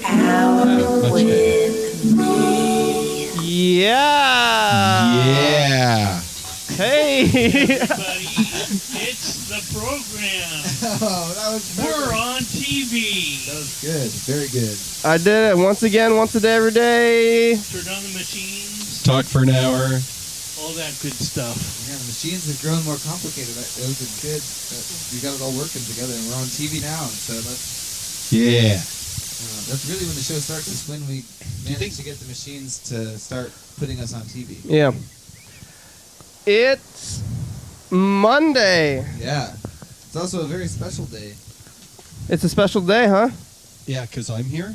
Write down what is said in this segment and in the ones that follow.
out with me. Yeah. Hey. Everybody, it's the program. Oh, that was We're on TV. That was good. Very good. I did it once again, once a day, every day. Turn on the machines. Talk for an hour. All that good stuff. Yeah, the machines have grown more complicated. It was good. We got it all working together, and we're on TV now. So that's really when the show starts. Is when we manage to get the machines to start putting us on TV. Yeah. It's Monday. Yeah. It's also a very special day. It's a special day, huh? Yeah, because I'm here.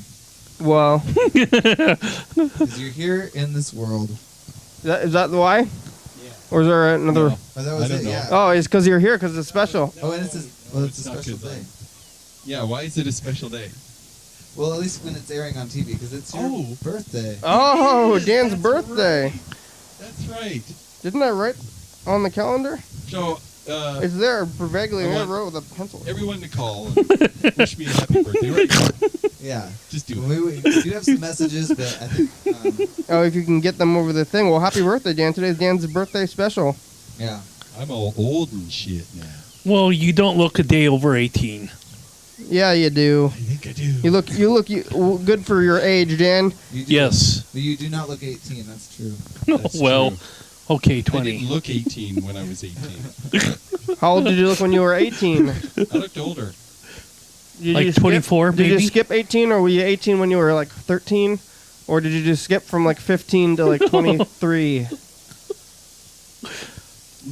Well. Because you're here in this world. Is that why? Yeah. Or is there another? No. Oh, that was I don't it. know. Yeah. Oh, it's because you're here because it's special. Oh, and it's a not special good, day. Yeah, why is it a special day? Well, at least when it's airing on TV, because it's your birthday. Oh, Yes, Dan's that's birthday. right. That's right. Didn't I write on the calendar? So, It's there vaguely. I I want wrote with a pencil. everyone to call and wish me a happy birthday right now. Yeah. Just do it. We do have some messages, but I think, Oh, if you can get them over the thing. Well, happy birthday, Dan. Today's Dan's birthday special. yeah. I'm all old and shit now. Well, you don't look a day over 18. Yeah, you do. I think I do. You look good for your age, Dan. You do Yes. You do not look 18, that's true. That's Well, true. okay, I 20. didn't look 18 when I was 18. How old did you look when you were 18? I looked older. Did Like you skip- 24 Did you maybe? skip 18, or were you 18 when you were like 13? Or did you just skip from like 15 to like 23?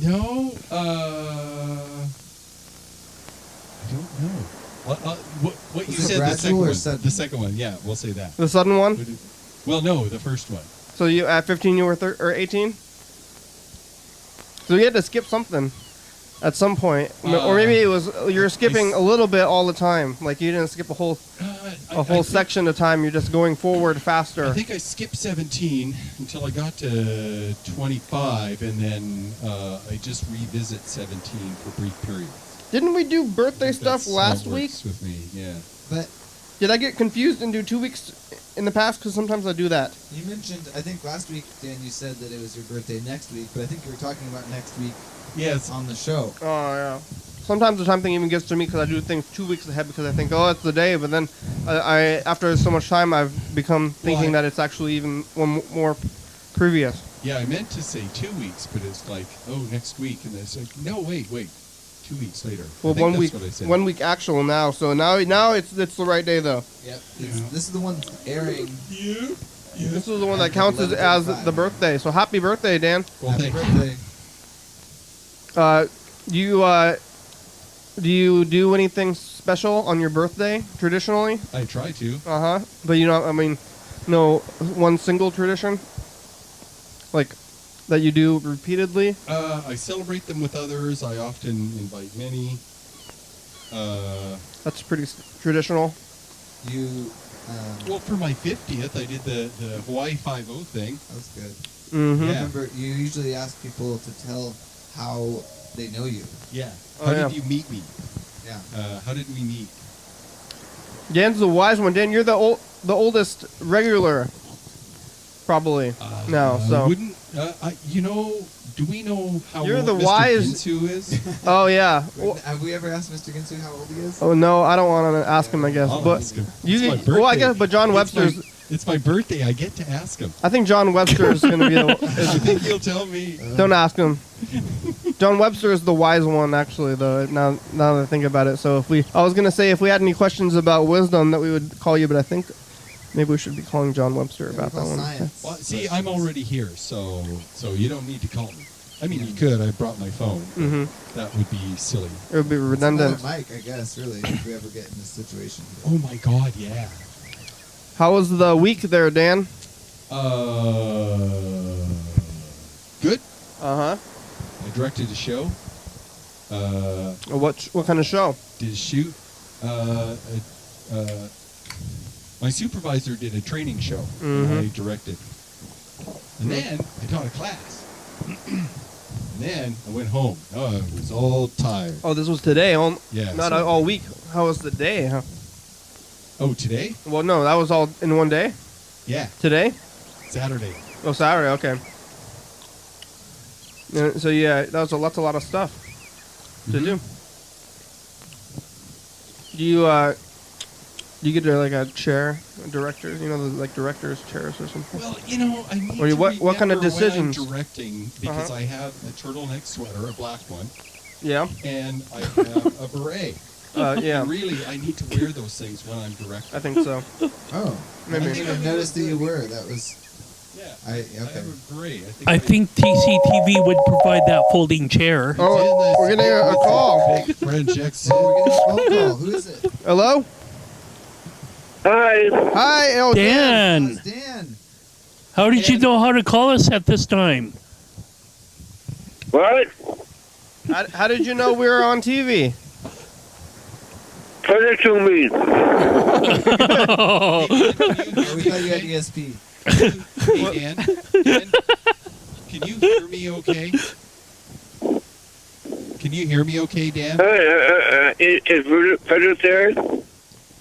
No, I don't know. What you Was it said, the gradual second or one. sudden? The second one, yeah, we'll say that. The sudden one? Well, no, the first one. So you at 15 you were or 18? So you had to skip something at some point, or maybe it was you're skipping a little bit all the time. Like you didn't skip a whole section of time. You're just going forward faster. I think I skipped 17 until I got to 25, and then I just revisit 17 for brief periods. Didn't we do birthday stuff That's last how it week? works with me, yeah. But Did I get confused and do 2 weeks in the past? Because sometimes I do that. you mentioned, I think last week, Dan, you said that it was your birthday next week, but I think you were talking about next week Yes. on the show. Oh yeah. Sometimes the time thing even gets to me because I do things 2 weeks ahead because I think, oh, it's the day. But then I after so much time, I've become thinking that it's actually even one more previous. Yeah, I meant to say 2 weeks, but it's like, oh, next week, and it's like, no, wait, 2 weeks later. Well, I think 1 that's week, what I said. 1 week actual now. So now it's the right day though. Yep. This is the one airing. Yeah. This is the one that counts as the birthday. So happy birthday, Dan. Well, Happy thank you. birthday. Do you do anything special on your birthday traditionally? I try to. But you know, I mean, no one single tradition like that you do repeatedly. I celebrate them with others. I often invite many. That's pretty traditional. You, Well, for my 50th, I did the Hawaii 5-0 thing. that was good. Mm-hmm. Yeah. Remember, you usually ask people to tell how they know you. Yeah. Oh, How yeah. did you meet me? Yeah. How did we meet? Dan's the wise one. Dan, you're the oldest regular, probably now. So Wouldn't do we know how You're old the Mr. wise- Ginsu is? oh yeah. Well, Have we ever asked Mr. Ginsu how old he is? oh no, I don't want to ask him. I guess, I'll but ask him. you. It's my Well, I birthday. guess, but John Webster's. It's my birthday. I get to ask him. I think John Webster is going to be I the. think he'll tell me. Don't ask him. John Webster is the wise one, actually. Though now that I think about it, so I was going to say if we had any questions about wisdom, that we would call you, but I think maybe we should be calling John Webster about that one. Science. Well, see, I'm already here, so you don't need to call me. I mean, you could. I brought my phone. Mm-hmm. That would be silly. It would be It's redundant. another mic, I guess, really, if we ever get in this situation. Oh my God, yeah. How was the week there, Dan? Good. Uh I directed a show. huh. What kind of show? Did a shoot. My supervisor did a training show. Mhm. I directed. And then I taught a class. And then I went home. Oh, I was all tired. Oh, this was today. Yeah. Not so- all week. How was the day? Huh? Oh, today? Well, no, that was all in one day. Yeah, Today? Saturday. Oh, Saturday. Okay. Yeah, so yeah, that was a lot of stuff to do. Do you get like a chair, a director? You know, like directors' chairs or something. Well, you know, I need Or to what kind of remember decisions? when I'm directing because Uh-huh. I have a turtleneck sweater, a black one, Yeah. and I have a beret. Yeah. Really, I need to wear those things when I'm directing. I think so. Oh, I Maybe. didn't even notice that you were. That was. Yeah, I I okay. have a beret. I think TCTV would provide that folding chair. Oh, we're getting a call. Big French accent. Oh, we're getting a phone call. Who is it? Hello. Hi. Hi. Oh, Dan, It's Dan. how did you know how to call us at this time? What? How did you know we were on TV? Send it to me. Oh, we thought you had ESP. Hey, Dan, can you hear me okay? Can you hear me okay, Dan? Is Freddy there?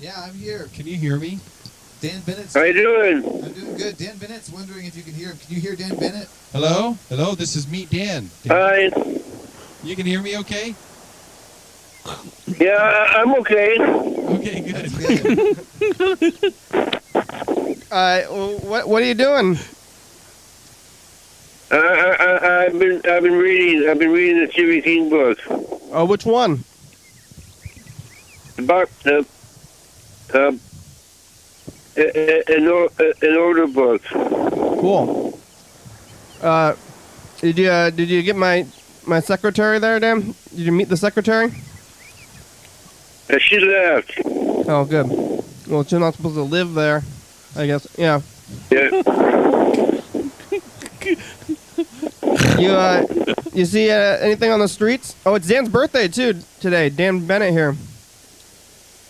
Yeah, I'm here. Can you hear me? Dan Bennett's. How you doing? I'm doing good. Dan Bennett's wondering if you can hear him. Can you hear Dan Bennett? Hello? Hello, this is Meet Dan. Hi. You can hear me okay? Yeah, I'm okay. Okay, good. Good. What are you doing? I've been reading the Stephen King book Oh, which one? about an older book. Cool. Did you get my secretary there, Dan? Did you meet the secretary? She left. Oh, good. Well, she's not supposed to live there, I guess. Yeah. Yeah. You see anything on the streets? Oh, it's Dan's birthday too today. Dan Bennett here.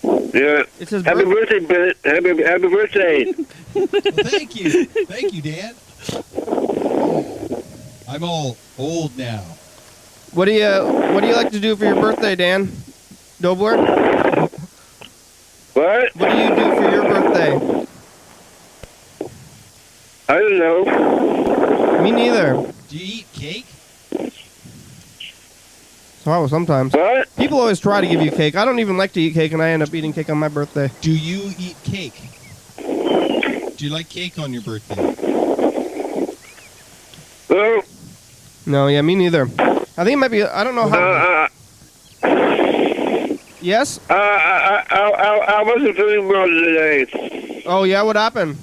Yeah. It's his Happy birthday. birthday, Bennett. Happy birthday. Well, thank you. Thank you, Dan. I'm all old now. What do you like to do for your birthday, Dan? Dobler? What? What do you do for your birthday? I don't know. Me neither. Do you eat cake? Oh, sometimes. What? People always try to give you cake. I don't even like to eat cake, and I end up eating cake on my birthday. Do you eat cake? Do you like cake on your birthday? Well, No, yeah, me neither. I think it might be. I don't know how. Yes. I wasn't feeling well today. Oh yeah, what happened?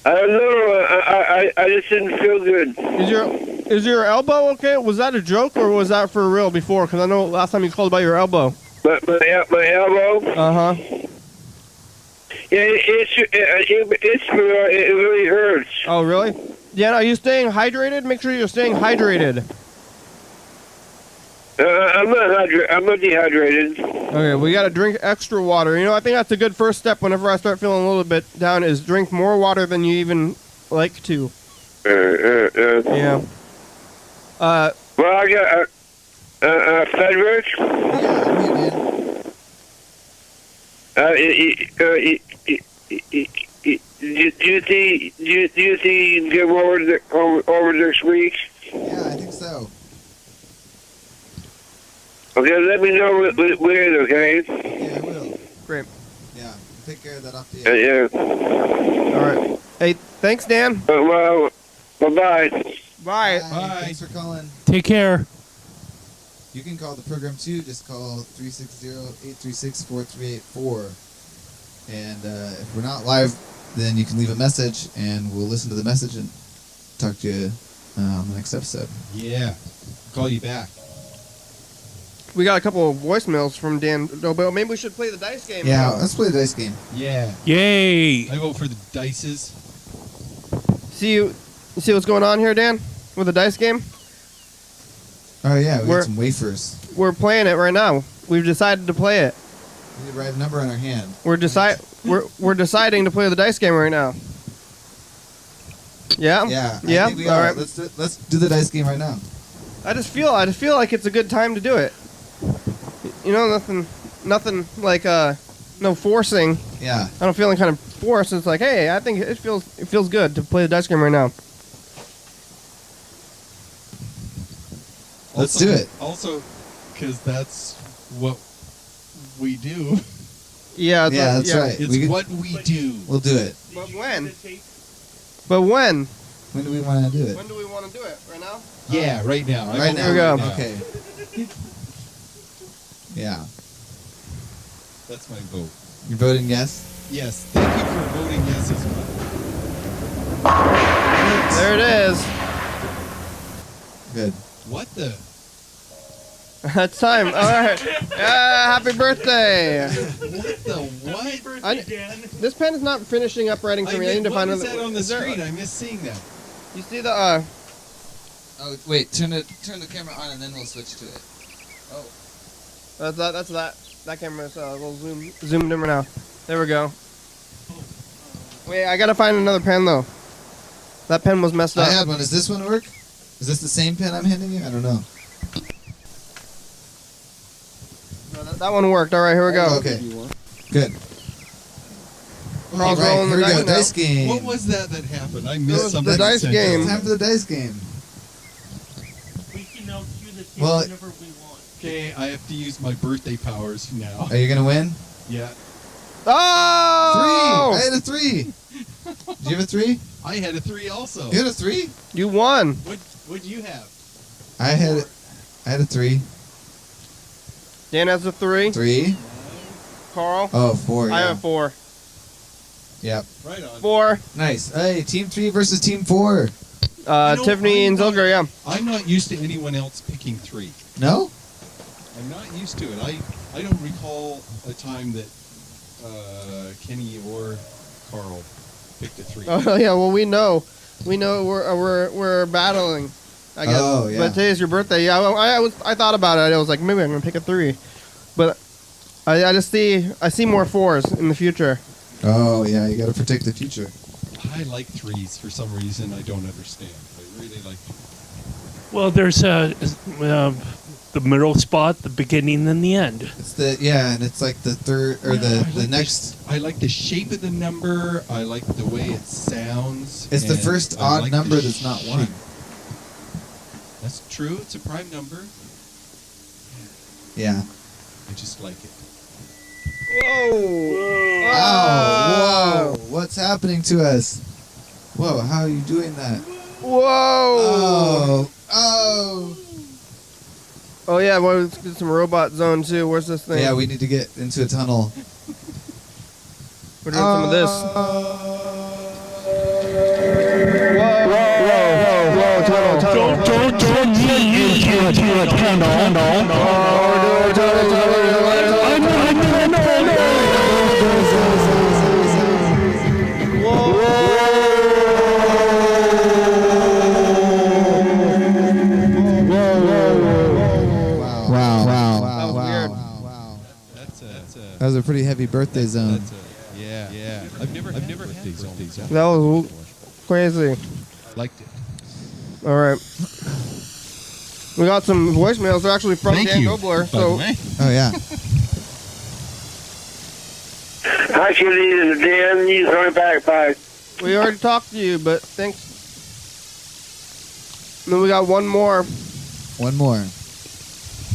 I don't know. I just didn't feel good. Is your elbow okay? Was that a joke or was that for real before? Because I know last time you called about your elbow. My elbow. Uh huh. Yeah, it really hurts. Oh really? Yeah. Are you staying hydrated? Make sure you're staying hydrated. I'm not dehydrated. Okay, we gotta drink extra water. You know, I think that's a good first step. Whenever I start feeling a little bit down, is drink more water than you even like to. Yeah. Well, I got Frederick. Yeah, I'm here, Dan. Do you think you can come over next week? Yeah, I think so. Okay, let me know when, okay? Yeah, I will. Great. Yeah, take care of that off the air. Yeah. All right. Hey, thanks, Dan. Well, bye-bye. Bye. Bye. Thanks for calling. Take care. You can call the program too. Just call 360-836-4384. And if we're not live, then you can leave a message, and we'll listen to the message and talk to you on the next episode. Yeah. Call you back. We got a couple of voicemails from Dan Dobell. Maybe we should play the dice game. Yeah, let's play the dice game. Yeah. Yay. I vote for the dices. You see what's going on here, Dan? With the dice game? Oh yeah, we We're- got some wafers. We're playing it right now. We've decided to play it. We need to write a number on our hand. We're deciding to play the dice game right now. Yeah? Yeah. Yeah? I think we All are. right. Let's do the dice game right now. I just feel like it's a good time to do it. You know, nothing like no forcing. Yeah. I don't feel any kind of force. It's like, hey, I think it feels good to play the dice game right now. Let's do it. Also, because that's what we do. Yeah, That's right. It's what we do. We'll do it. But when? But when? When do we want to do it? When do we want to do it? Right now? Yeah, right now. Right now. Here we go. Okay. Yeah. That's my vote. You're voting yes? Yes, thank you for voting yes as well. There it is. Good. What the? It's time. All right. Happy birthday. What the what? This pen is not finishing up writing for me. I need to what find is another. that on the is there- screen? I miss seeing that. You see the Oh wait, turn the camera on and then we'll switch to it. Oh. that's that camera's a little zoomed in right now. There we go. Wait, I gotta find another pen though. That pen was messed up. I had one. Does this one work? Is this the same pen I'm handing you? I don't know. No, that one worked. All right, here we go. Okay. Good. All Carl's right, rolling here the we go. dice now. Dice game. What was that happened? I It missed was something. the dice game. Time for the dice game. We can now cue the tape Well- whenever we want. Okay, I have to use my birthday powers now. Are you gonna win? Yeah. Oh! 3. I had a 3. Did you have a 3? I had a 3 also. You had a 3? You won. What'd you have? I had a 3. Dan has a 3. 3. Carl. Oh, 4. Yeah. I have a 4. Yep. Right on. 4. Nice. Hey, Team 3 versus Team 4. know, Tiffany and Zilger, yeah. I'm not used to anyone else picking 3. No? I'm not used to it. I don't recall a time that Kenny or Carl picked a 3. Oh yeah, well we know we're battling. I guess. Oh, yeah. But today's your birthday. Yeah, I thought about it. I was like, maybe I'm gonna pick a 3, but I see more 4s in the future. Oh, yeah. You gotta protect the future. I like 3s for some reason I don't understand. I really like 3. Well, there's the middle spot, the beginning, and the end. It's and it's like the third or the next. I like the shape of the number. I like the way it sounds. It's the and first I odd like number the that's not shape. 1. That's true. It's a prime number. Yeah. I just like it. Whoa! Whoa! What's happening to us? Whoa! How are you doing that? Whoa! Oh! Oh yeah, well, let's get some robot zone too. Where's this thing? Yeah, we need to get into a tunnel. We're doing some of this. Whoa! Don't me into a tunnel. That was a pretty heavy birthday zone. Yeah. I've never had birthday zones. That was crazy. Liked it. All right. We got some voicemails. They're actually from Dan Dobler. So Oh yeah. Hi, Kitty. This is Dan. You can call me back. Bye. we already talked to you, but thanks. And then we got one more One more.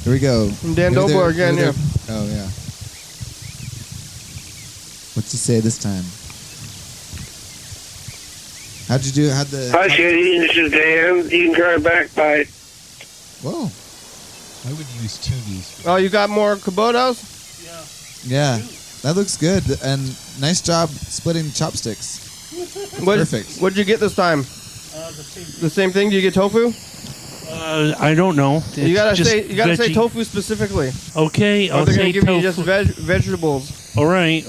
Here we go. from Dan Here Dobler they're- again. here Yeah. they're- Oh yeah. What's he say this time? How'd you do? How'd the? Hi, Kitty. This is Dan. You can call me back. Bye. Whoa. I would use tubies. Oh, you got more Kubotas? Yeah. That looks good, and nice job splitting chopsticks. Perfect. What'd you get this time? The same thing. Do you get tofu? I don't know. You gotta It's say just you gotta say veggie. tofu specifically. Okay, Or I'll they're say gonna give you tofu. just vegetables. All right.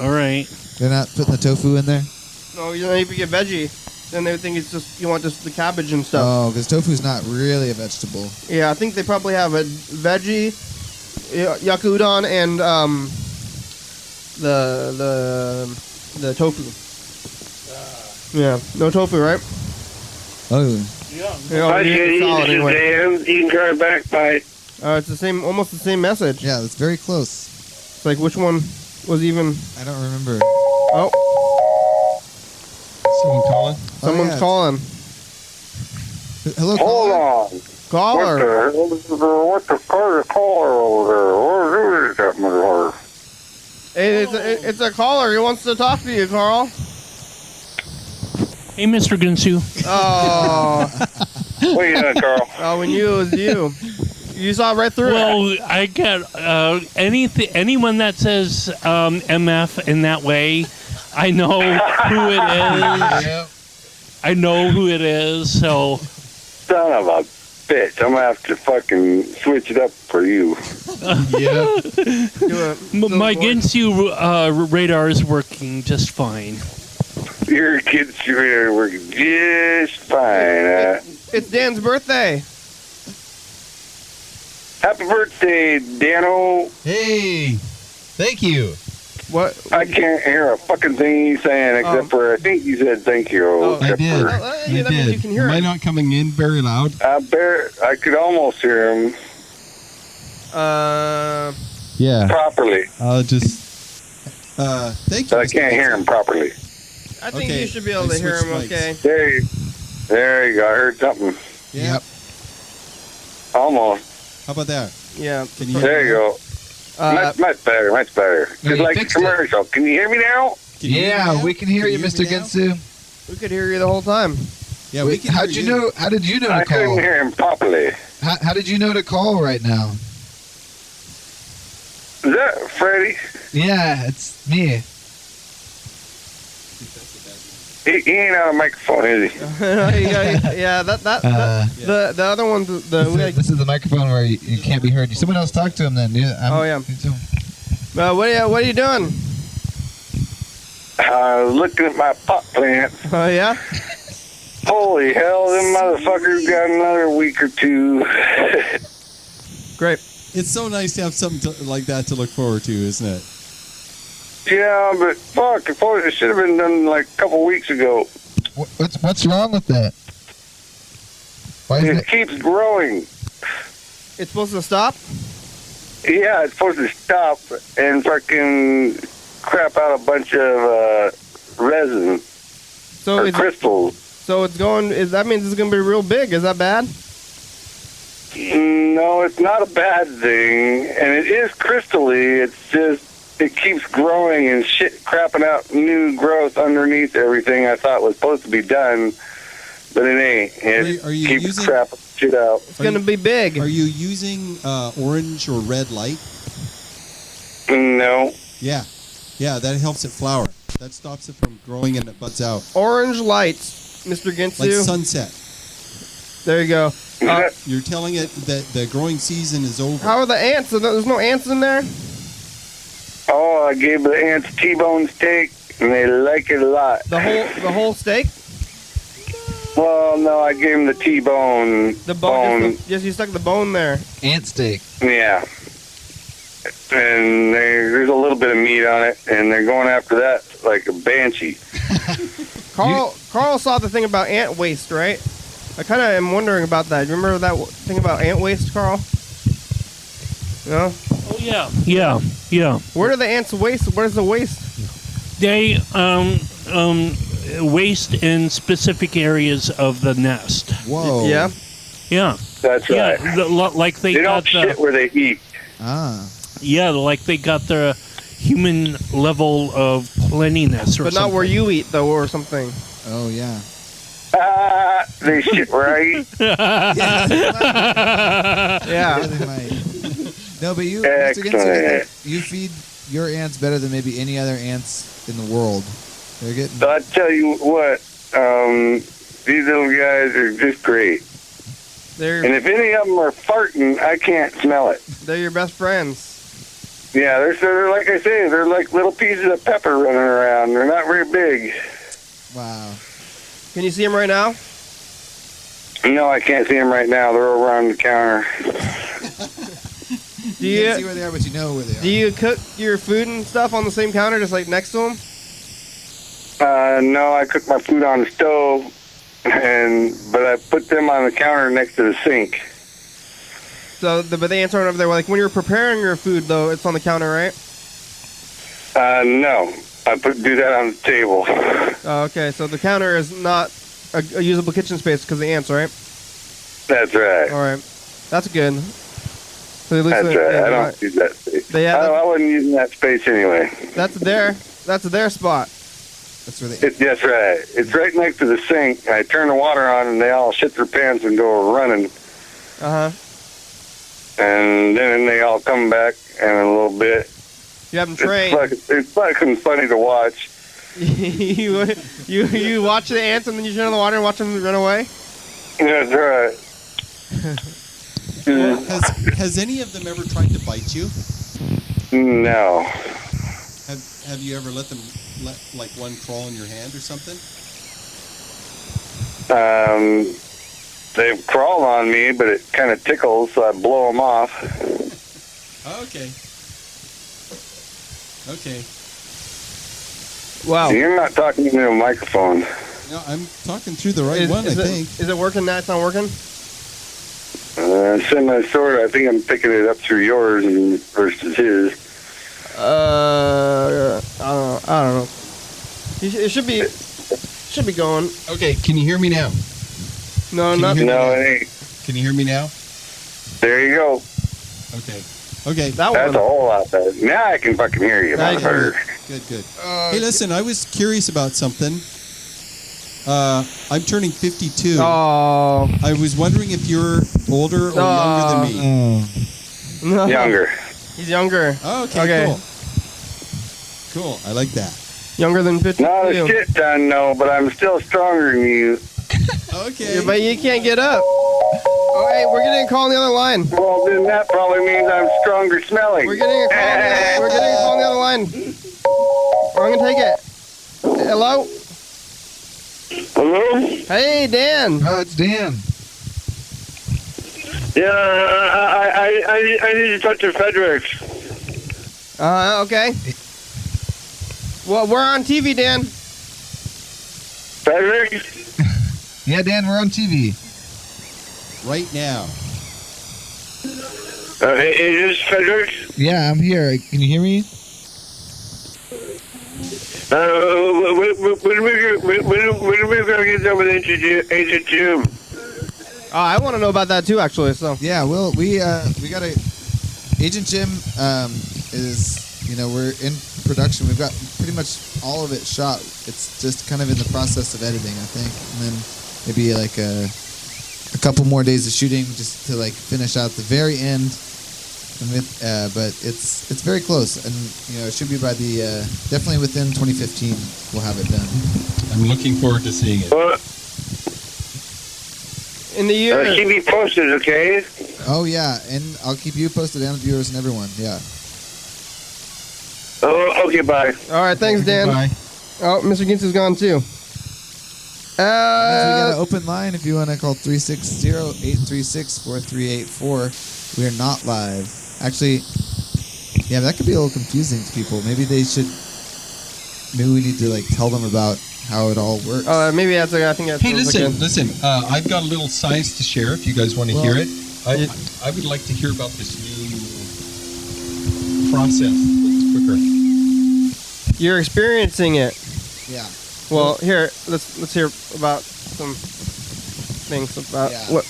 They're not putting the tofu in there? No, you know, if you get veggie, then they would think it's just you want just the cabbage and stuff. Oh, because tofu's not really a vegetable. Yeah, I think they probably have a veggie, yaku udon, and the tofu. Yeah, no tofu, right? Oh, Yeah, Hi, it's Kitty. solid This is anyway. Dan. You can call me back. Bye. It's the same, almost the same message. yeah, that's very close. It's like which one was even. I don't remember. Oh, Someone calling? someone's yeah. calling. Hello, Hold caller. on. Caller. What the caller over there? What is that motherfucker? Hey, it's a caller. He wants to talk to you, Carl. Hey, Mr. Gunsu. Oh, What are you doing, Carl? oh, we knew it was you. You saw right through it. Well, I get anyone that says MF in that way, I know who it is. Yep. I know who it is, so Son of a bitch. I'm going to have to fucking switch it up for you. Yep. Do it. my Ginsu radar is working just fine. Your kids are working just fine. It's Dan's birthday. Happy birthday, Dano. Hey, thank you. What? I can't hear a fucking thing he's saying except for, I think you said thank you. Oh, I except did. for- Yeah, that means you can hear Am I it. not coming in very loud? I could almost hear him Yeah. properly, I'll just. Thank you. but I can't hear him properly. I think Okay, you should be able I to hear him switched mics. okay. There you go. I heard something. Yep. Almost. How about that? Yeah. Can you There you go. Much better. Much better. No, Just you like the fixed it. commercial. Can you hear me now? Can you hear me Yeah, now? we can hear you, hear Mr. me now? Ginsu. We could hear you the whole time. Yeah, we can. How'd hear you know? How did you know I to call? couldn't hear him properly. How did you know to call right now? Is that Freddy? Yeah, it's me. He ain't on a microphone, is he? Yeah, that the other ones This is the microphone where you can't be heard. Someone else talk to him then. Yeah. Oh, yeah. What are you doing? Looking at my pot plant. Oh yeah. Holy hell, them motherfuckers got another week or two. Great. It's so nice to have something like that to look forward to, isn't it? Yeah, but fuck, it should have been done like a couple weeks ago. What's wrong with that? Why isn't It it? keeps growing. It's supposed to stop. Yeah, it's supposed to stop and fucking crap out a bunch of resin So or crystals. so it's going. That means it's going to be real big. Is that bad? No, it's not a bad thing, and it is crystally. It's just it keeps growing and shit crapping out new growth underneath everything I thought was supposed to be done, but it ain't. It Are you keeps using- crapping shit out. It's going to be big. Are you using orange or red light? No. Yeah. Yeah, that helps it flower. That stops it from growing and it buds out. Orange lights, Mr. Ginsu. Like sunset. There you go. You're telling it that the growing season is over. How are the ants? There's no ants in there. Oh, I gave the ants T-bone steak, and they like it a lot. The whole steak. Well, no, I gave them the T-bone. The bone. Just you stuck the bone there. Ant steak. Yeah. And there's a little bit of meat on it, and they're going after that like a banshee. Carl saw the thing about ant waste, right? I kind of am wondering about that. Remember that thing about ant waste, Carl? No? Oh yeah. Where do the ants waste? Where's the waste? They waste in specific areas of the nest. Whoa. Yeah. Yeah. That's right. Yeah, like they They got don't shit where they eat. Ah. yeah, like they got the human level of cleanliness, or But not something. where you eat, though, or something. Oh yeah. They shit where I eat. Yeah. Yeah, they might. No, but you, Mr. Ginsu, Excellent. you feed your ants better than maybe any other ants in the world. They're getting. So I tell you what, these little guys are just great. And They're if any of them are farting, I can't smell it. your best friends. Yeah, they're like I say, they're like little pieces of pepper running around. They're not very big. Wow. Can you see them right now? No, I can't see them right now. They're over on the counter. Do You can't see you where they are, but you know where they are. do you cook your food and stuff on the same counter, just like next to them? No, I cook my food on the stove, but I put them on the counter next to the sink. So, but the ants aren't over there. Like when you're preparing your food, though, it's on the counter, right? No. Do that on the table. Oh, okay, so the counter is not a usable kitchen space because of the ants, right? That's right. All right, that's good. So at least That's right. I don't use that space. I wasn't using that space anyway. That's their spot. That's where they. That's right. It's right next to the sink. I turn the water on, and they all shit their pants and go running. Uh huh. And then they all come back in a little bit. You have them trained. It's fucking funny to watch. you watch the ants and then you turn on the water and watch them run away? That's right. Has any of them ever tried to bite you? No. Have you ever let like one crawl in your hand or something? They've crawled on me, but it kind of tickles, so I blow them off. Okay. Okay. Wow. You're not talking into a microphone. No, I'm talking through the right one, I think. Is it working now? It's not working? Sort. I think I'm picking it up through yours versus his. I don't know. It should be going. Okay, can you hear me now? No, Can not. you hear me No, now? it ain't. Can you hear me now? There you go. Okay. Okay. That That's one. a whole lot better. Now I can fucking hear you, Now you can hear motherfucker. Good. Hey, listen, I was curious about something. I'm turning 52. Oh. I was wondering if you're older or younger than me. No. Younger. He's younger. Oh, okay, Okay. Cool. I like that. Younger than 52. Not a shit ton, no, but I'm still stronger than you. Okay. Yeah, but you can't get up. Oh, hey, we're getting a call on the other line. Well, then that probably means I'm stronger smelling. We're getting a call. We're getting a call on the other line. I'm gonna take it. Hello. Hello? Hey, Dan. Oh, it's Dan. Yeah, I need to talk to Fredericks. Okay. Well, we're on TV, Dan. Fredericks? Yeah, Dan, we're on TV. Right now. Is this Fredericks? Yeah, I'm here. Can you hear me? When are we going to get done with Agent Jim? I want to know about that too, actually. So. Yeah, well, we got Agent Jim is, we're in production. We've got pretty much all of it shot. It's just kind of in the process of editing, I think, and then maybe like a couple more days of shooting just to like finish out the very end. But it's very close, and it should be by the definitely within 2015 we'll have it done. I'm looking forward to seeing it. In the year. Keep me posted, okay? Oh yeah, and I'll keep you posted and the viewers and everyone. Yeah. Oh, okay, bye. All right, thanks, Dan. Bye. Oh, Mr. Gintz is gone too. We got an open line if you want to call 360-836-4384. We are not live. Actually, yeah, that could be a little confusing to people. Maybe we need to like tell them about how it all works. Maybe that's I think that's. Hey, listen. I've got a little science to share if you guys want to hear it. I would like to hear about this new process that's quicker. You're experiencing it. Yeah. Well, here let's hear about some things about Yeah. what.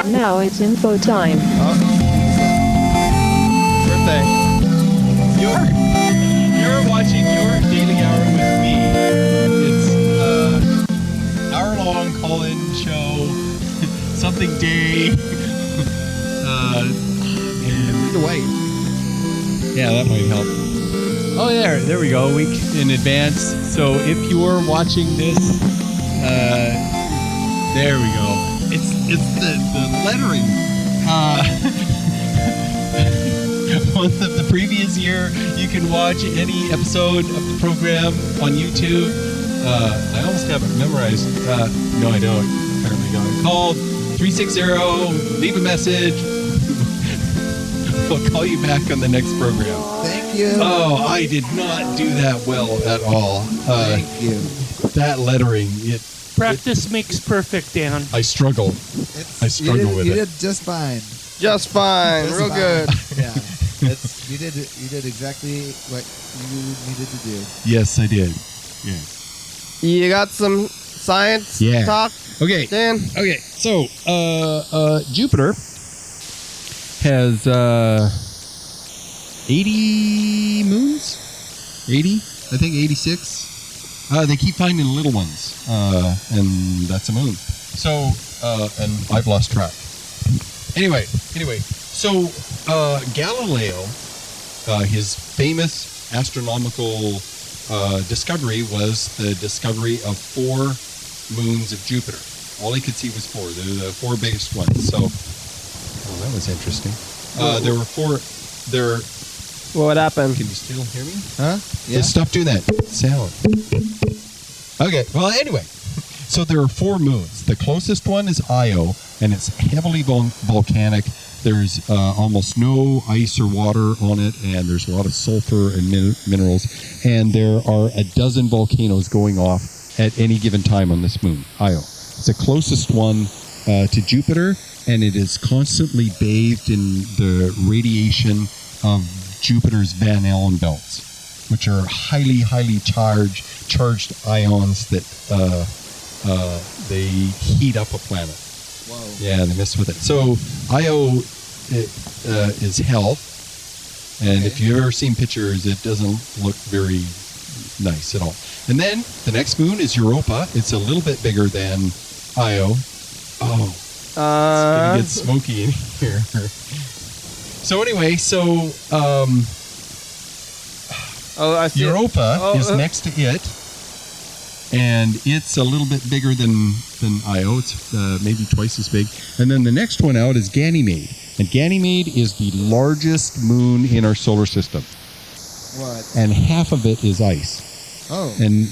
Now it's info time. Birthday. You're watching Your Daily Hour with me. It's hour-long call-in show, something day, and Wait. yeah, that might help. Oh, there we go. A week in advance. So if you're watching this, there we go. It's the lettering. One of the previous year, you can watch any episode of the program on YouTube. I almost have it memorized. No, I don't. Apparently not. Call 360. Leave a message. We'll call you back on the next program. Thank you. Oh, I did not do that well at all. Thank you. That lettering, Practice makes perfect, Dan. I struggle. I struggle with You it. did just fine. Just fine. Just Real fine. good. Yeah. You did exactly what you needed to do. Yes, I did. Yes. You got some science Yeah. talk, Okay. Dan? Okay. So, Jupiter has 80 moons. 80, I think 86. They keep finding little ones, and that's a moon. So, and I've lost track. Anyway. So, Galileo, his famous astronomical discovery was the discovery of 4 moons of Jupiter. All he could see was 4. They're the 4 biggest ones. So, that was interesting. There were 4. What happened? Can you still hear me? Huh? Yeah. Stop doing that sound. Okay. Well, anyway. So there are 4 moons. The closest one is Io, and it's heavily volcanic. There's almost no ice or water on it, and there's a lot of sulfur and minerals. And there are a dozen volcanoes going off at any given time on this moon, Io. It's the closest one to Jupiter, and it is constantly bathed in the radiation of Jupiter's Van Allen belts, which are highly, highly charged ions that they heat up a planet. Whoa. Yeah, they mess with it. So Io is hell, and if you've ever seen pictures, it doesn't look very nice at all. And then the next moon is Europa. It's a little bit bigger than Io. Oh, it's gonna get smoky in here. So anyway, I see. Europa is next to it, and it's a little bit bigger than Io. It's maybe twice as big. And then the next one out is Ganymede, and Ganymede is the largest moon in our solar system, What? and half of it is ice. Oh. And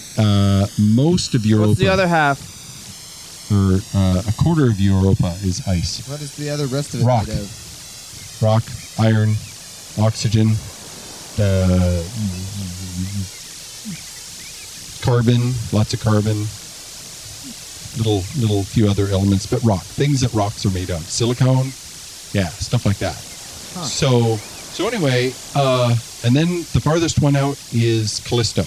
most of Europa, What's the other half? or a quarter of Europa, is ice. What is the other rest of it Rock. made of? Rock, iron, oxygen, carbon, lots of carbon, little few other elements, but rock, things that rocks are made of, silicone, yeah, stuff like that. Huh. So anyway, and then the farthest one out is Callisto,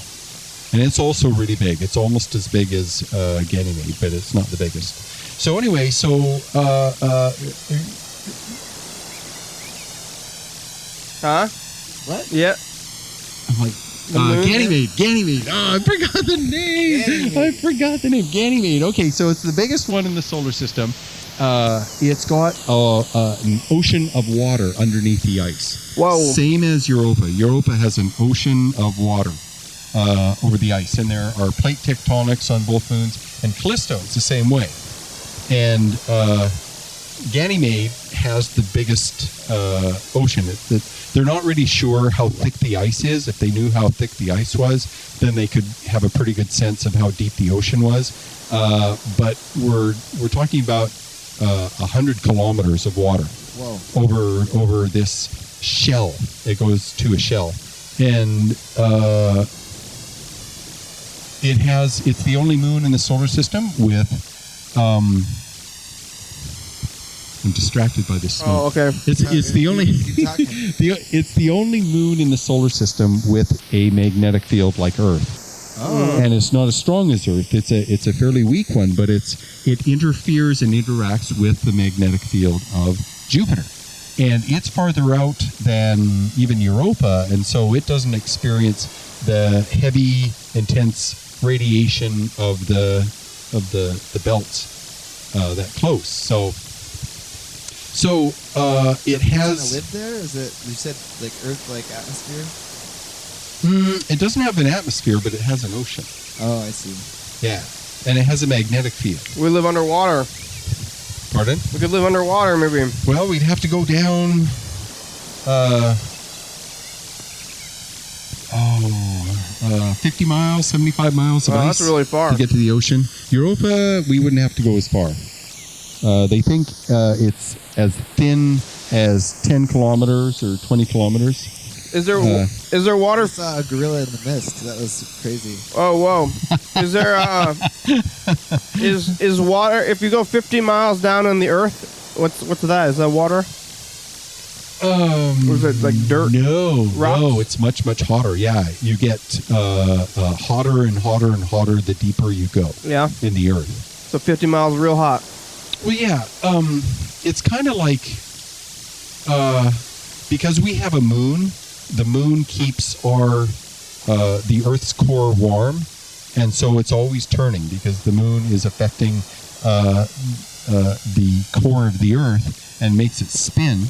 and it's also really big. It's almost as big as Ganymede, but it's not the biggest. So anyway, Huh? What? Yeah. I'm like, moon? Ganymede. Oh, I forgot the name. Ganymede. Okay, so it's the biggest one in the solar system. It's got an ocean of water underneath the ice. Whoa. Same as Europa. Europa has an ocean of water over the ice, and there are plate tectonics on both moons. And Callisto is the same way. And Ganymede has the biggest ocean. They're not really sure how thick the ice is. If they knew how thick the ice was, then they could have a pretty good sense of how deep the ocean was. But we're talking about 100 kilometers of water. Whoa. over this shell. It goes to a shell, and it's the only moon in the solar system with. I'm distracted by this smoke. Oh, okay. It's the only Keep talking. it's the only moon in the solar system with a magnetic field like Earth. Oh. And it's not as strong as Earth. It's a fairly weak one, but it interferes and interacts with the magnetic field of Jupiter. And it's farther out than even Europa, and so it doesn't experience the heavy, intense radiation of the belts that close. So it Does has. it live there? Is it? You said like Earth-like atmosphere. It doesn't have an atmosphere, but it has an ocean. Oh, I see. Yeah, and it has a magnetic field. We live underwater. Pardon? We could live underwater, maybe. Well, we'd have to go down. 50 miles, 75 miles of Oh, ice that's really far. to get to the ocean. Europa, we wouldn't have to go as far. They think it's as thin as 10 kilometers or 20 kilometers. Is there water? I saw a gorilla in the mist. That was crazy. Oh, whoa. Is there is water? If you go 50 miles down on the Earth, what's that? Is that water? Or is it like dirt? No, Rocks? no, it's much, much hotter. Yeah, you get hotter and hotter and hotter the deeper you go Yeah. in the earth. So 50 miles real hot. Well, yeah, it's kind of like because we have a moon. The moon keeps the Earth's core warm, and so it's always turning because the moon is affecting the core of the Earth and makes it spin,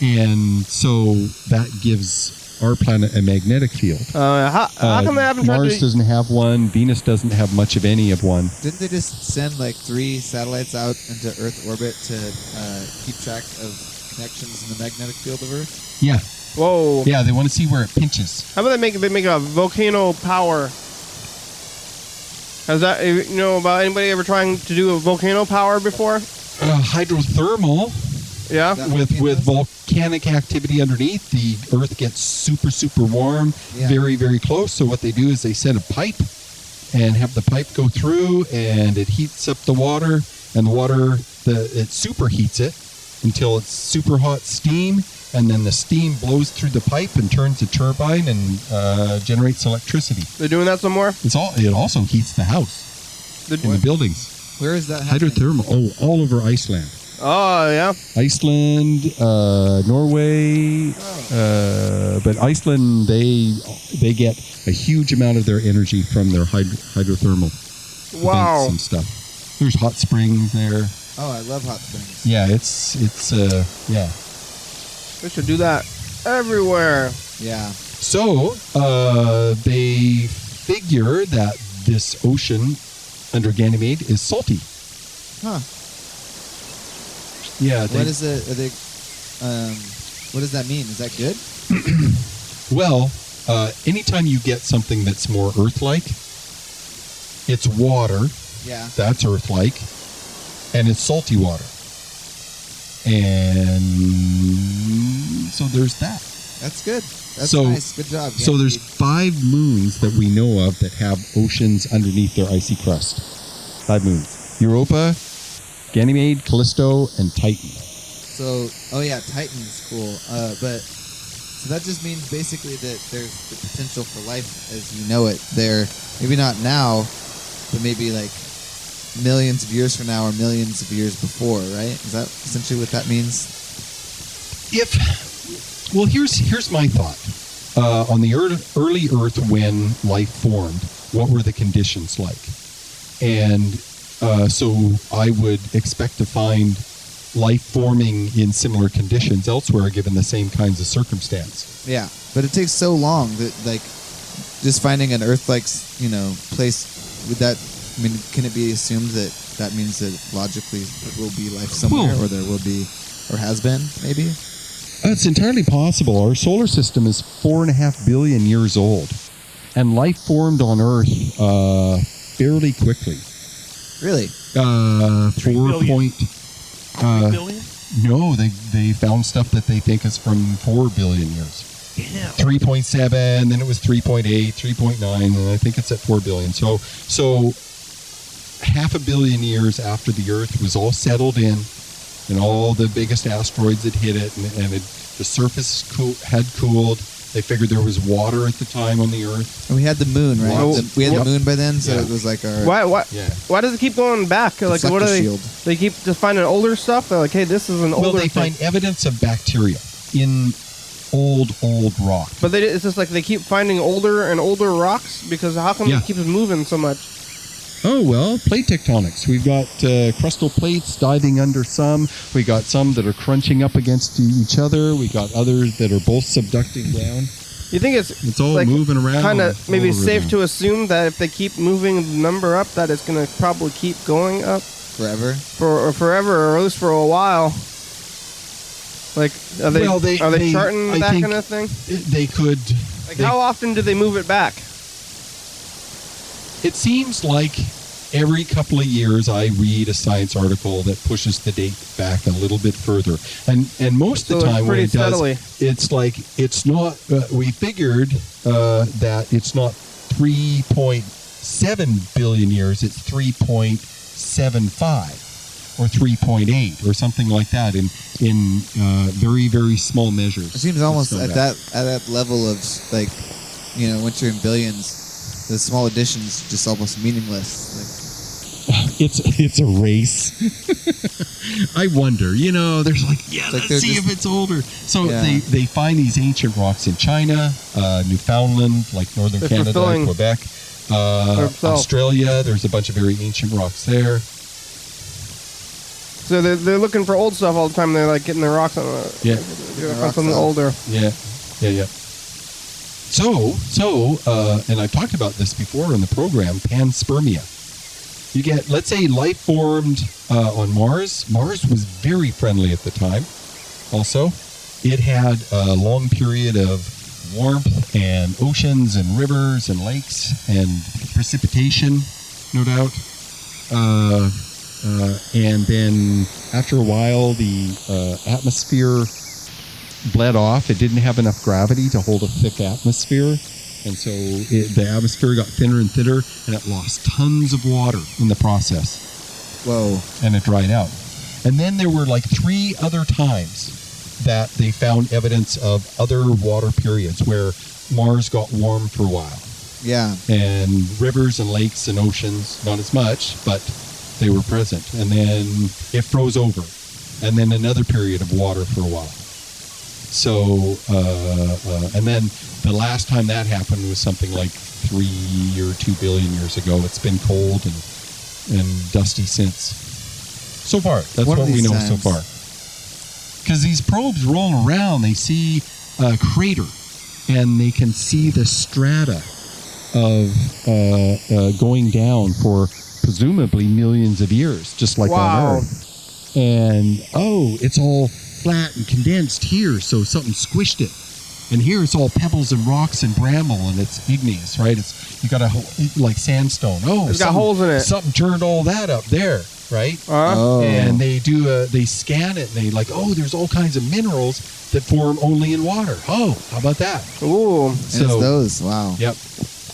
and so that gives our planet a magnetic field. How come they haven't tried Mars to... doesn't have one. Venus doesn't have much of any of one. Didn't they just send like 3 satellites out into Earth orbit to keep track of connections in the magnetic field of Earth? Yeah, Whoa. yeah. They want to see where it pinches. How about they make a volcano power? Has that, you know, about anybody ever trying to do a volcano power before? Hydrothermal. Yeah. That With volcanoes? volcanic activity underneath, the Earth gets super, super warm, Yeah. very, very close. So what they do is they send a pipe and have the pipe go through, and it heats up the water, and the water, it superheats it until it's super hot steam, and then the steam blows through the pipe and turns a turbine and generates electricity. They're doing that some more? It also heats the house in the buildings. Where is that happening? Hydrothermal, all over Iceland. Oh, yeah. Iceland, Norway, but Iceland, they get a huge amount of their energy from their hydrothermal Wow. events and stuff. There's hot springs there. Oh, I love hot springs. Yeah, it's yeah. They should do that everywhere. Yeah. So they figure that this ocean under Ganymede is salty. Huh. Yeah. What is it? Are they? What does that mean? Is that good? Well, anytime you get something that's more Earth-like, it's water. Yeah. That's Earth-like, and it's salty water. And so there's that. That's good. That's So- nice. Good job. So there's Ganymede. 5 moons that we know of that have oceans underneath their icy crust. 5 moons. Europa, Ganymede, Callisto, and Titan. So, oh yeah, Titan's cool. But so that just means basically that there's the potential for life as you know it there. Maybe not now, but maybe like millions of years from now or millions of years before, right? Is that essentially what that means? Well, here's my thought. On the early Earth, when life formed, what were the conditions like? And so I would expect to find life forming in similar conditions elsewhere, given the same kinds of circumstance. Yeah, but it takes so long that like just finding an Earth-like, place. Would that? I mean, can it be assumed that that means that logically it will be life somewhere, Well- or there will be, or has been, maybe? It's entirely possible. Our solar system is 4.5 billion years old, and life formed on Earth fairly quickly. Really? 4 point. 3 billion? No, they found stuff that they think is from 4 billion years. Yeah. 3.7, then it was 3.8, 3.9, and I think it's at 4 billion. So 500 million years after the Earth was all settled in, and all the biggest asteroids had hit it, and the surface had cooled. They figured there was water at the time on the Earth. And we had the moon, right? Wow. We had Yep. the moon by then, so Yeah. it was like our Why Yeah. Why does it keep going back? Like, what deflector are they? shield. They keep just finding older stuff. They're like, hey, this is an older Well, they thing. find evidence of bacteria in old rock. But it's just like they keep finding older and older rocks because how come Yeah. it keeps moving so much? Oh, well, plate tectonics. We've got crustal plates diving under some. We got some that are crunching up against each other. We got others that are both subducting down. You think it's all like moving around Kind all of maybe over safe there. to assume that if they keep moving the number up, that it's going to probably keep going up forever. for forever, or at least for a while. Like, are they Well, are they charting I that think kind of thing? They could. Like, how often do they move it back? It seems like every couple of years I read a science article that pushes the date back a little bit further, and most of the So it's time when pretty it does, steadily. it's like it's not. We figured that it's not 3.7 billion years; it's 3.75. or 3.8 or something like that in very, very small measures. It seems almost So at that level of like, once you're in billions, the small additions just almost meaningless. Like, it's a race. I wonder, there's like, let's they're see just- if it's older. So Yeah. they find these ancient rocks in China, Newfoundland, like northern They're Canada, fulfilling Quebec, themselves. Australia. There's a bunch of very ancient rocks there. So they're looking for old stuff all the time. They're like getting their rocks on Yeah. something older. Yeah. So, and I've talked about this before in the program, panspermia. You get, let's say, life formed on Mars. Mars was very friendly at the time. Also, it had a long period of warmth and oceans and rivers and lakes and precipitation, no doubt. And then after a while, the atmosphere bled off. It didn't have enough gravity to hold a thick atmosphere. And so the atmosphere got thinner and thinner, and it lost tons of water in the process. whoa. And it dried out. And then there were like 3 other times that they found evidence of other water periods where Mars got warm for a while. Yeah. And rivers and lakes and oceans, not as much, but they were present. And then it froze over. And then another period of water for a while. So, and then the last time that happened was something like 3 or 2 billion years ago. It's been cold and dusty since. So far, that's One of what we these know so times. far. Because these probes rolling around, they see a crater, and they can see the strata of going down for presumably millions of years, just like Wow. on Earth. And it's all flat and condensed here, so something squished it. And here it's all pebbles and rocks and bramble, and it's igneous, right? You got like sandstone. It's got holes in it. Something turned all that up there, right? Oh. And they they scan it, and they there's all kinds of minerals that form only in water. Oh, how about that? Ooh, And it's those. Wow. Yep.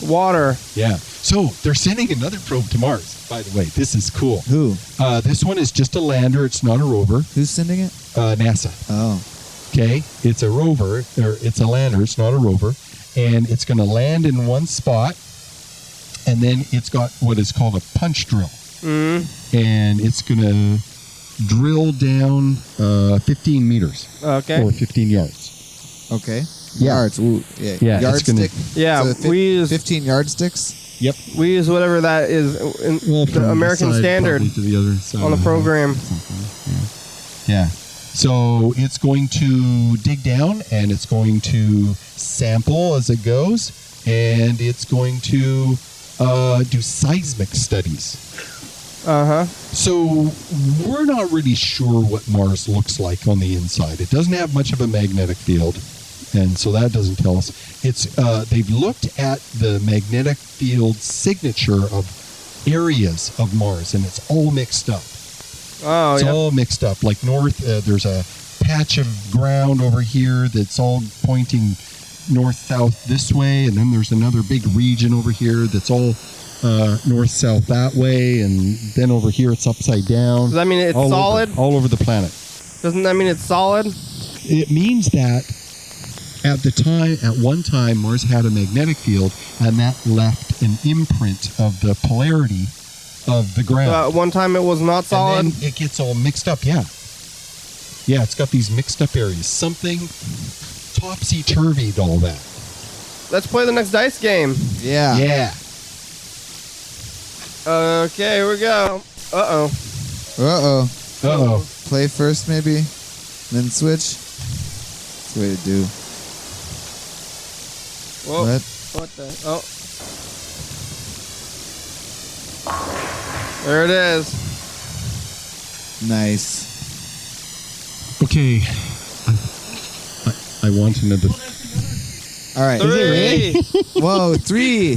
water. Yeah. So they're sending another probe to Mars, by the way. This is cool. Who? This one is just a lander. It's not a rover. Who's sending it? NASA. Oh. Okay. It's a rover, or it's a lander. It's not a rover. And it's going to land in one spot. And then it's got what is called a punch drill. Mm. And it's going to drill down 15 meters. Okay. Or 15 yards. Okay. Yeah. Yards. Ooh, yeah. Yeah, it's gonna- Yardstick. Yeah, So we use 15 yardsticks. Yep. whatever that is in the American standard to the other side on the of program. Yeah. So it's going to dig down, and it's going to sample as it goes, and it's going to do seismic studies. So we're not really sure what Mars looks like on the inside. It doesn't have much of a magnetic field, and so that doesn't tell us. It's they've looked at the magnetic field signature of areas of Mars, and it's all mixed up. Oh, It's yeah. all mixed up. Like north, there's a patch of ground over here that's all pointing north-south this way, and then there's another big region over here that's all north-south that way, and then over here it's upside down. Does that mean it's all solid? all over the planet. Doesn't that mean it's solid? It means that at one time, Mars had a magnetic field, and that left an imprint of the polarity of the ground. One time it was not solid. And then it gets all mixed up, yeah. Yeah, it's got these mixed up areas. Something topsy-turvied all that. Let's play the next dice game. Yeah. Yeah. Okay, here we go. Uh-oh. Uh-oh. Uh-oh. Play first, maybe, then switch. That's the way to do. Whoa. What? What the? Oh. There it is. Nice. Okay. I want another. All right. 3. Whoa, 3.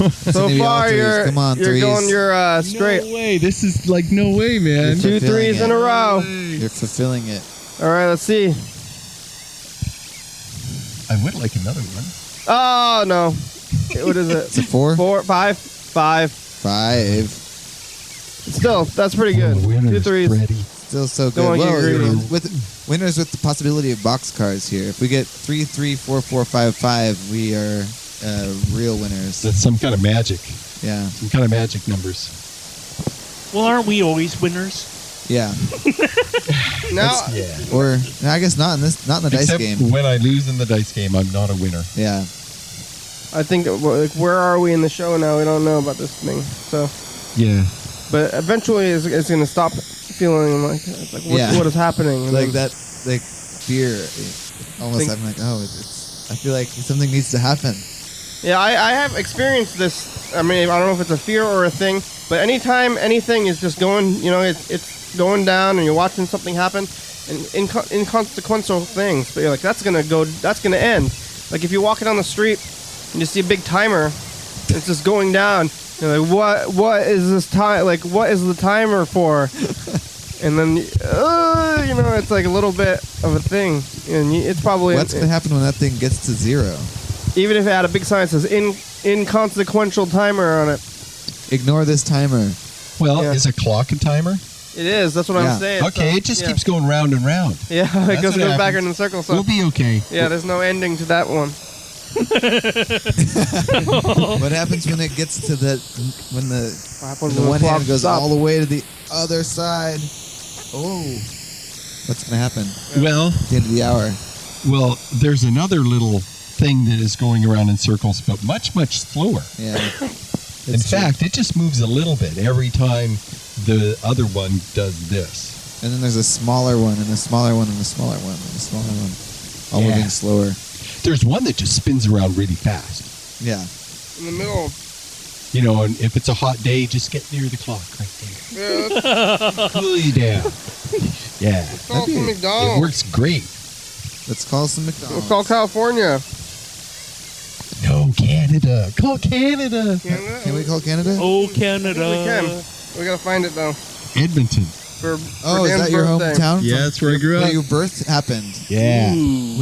So far, you're Come on, you're threes. going your straight. No way. This is like no way, man. You're 2 fulfilling 3s in it. a row. You're fulfilling it. All right, let's see. I would like another one. Oh no. What is it? It's a 4. 4, 5, 5. 5. Still, that's pretty good. Oh, winners, 2 threes. Freddy. Still so good. Going Well, agree. with winners with the possibility of box cars here. If we get 3, 3, 4, 4, 5, 5, we are real winners. That's some kind of magic. Yeah. Some kind of magic numbers. Well, aren't we always winners? Yeah. Now, Yeah. Or no, I guess not in this. Not in the dice Except game. when I lose in the dice game, I'm not a winner. Yeah. I think, like, where are we in the show now? We don't know about this thing. So, Yeah. but eventually, it's going to stop feeling like Yeah. what is happening. And Like then- that, like fear. Almost, Think- I'm like, oh, I feel like something needs to happen. Yeah, I have experienced this. I mean, I don't know if it's a fear or a thing, but anytime anything is just going, it's going down, and you're watching something happen, and inconsequential things, but you're like, that's gonna end. Like if you're walking down the street and you see a big timer, and it's just going down. You're like, what is this time? Like, what is the timer for? And then, it's like a little bit of a thing, and it's probably What's going to happen when that thing gets to 0? even if it had a big sign that says inconsequential timer on it. Ignore this timer. Well, Yeah. is a clock a timer? It is. That's what Yeah. I'm saying. Okay, So, it just yeah. keeps going round and round. Yeah, it That's goes what back happens. in the circle. So We'll be okay. yeah, there's no ending to that one. What happens when it gets to when the What happens the when one the hand clock goes stops? all the way to the other side? Oh, what's going to happen Well, at the end of the hour? there's another little thing that is going around in circles, but much, much slower. Yeah. In It's true. fact, it just moves a little bit every time the other one does this. And then there's a smaller one, and a smaller one, and a smaller one, and a smaller one. All Yeah. moving slower. There's one that just spins around really fast. Yeah. In the middle. And if it's a hot day, just get near the clock right there. Yeah, Cool you down. Yeah. call some It McDonald's. works great. Let's call some McDonald's. Let's call California. No, Canada. Call Canada. Canada? Can we call Canada? Oh, I think we can. Canada. We gotta find it though. Edmonton. For Oh, is Dan's that your birthday. hometown? Yeah, that's where I grew Where up. your birth happened. Yeah. Ooh.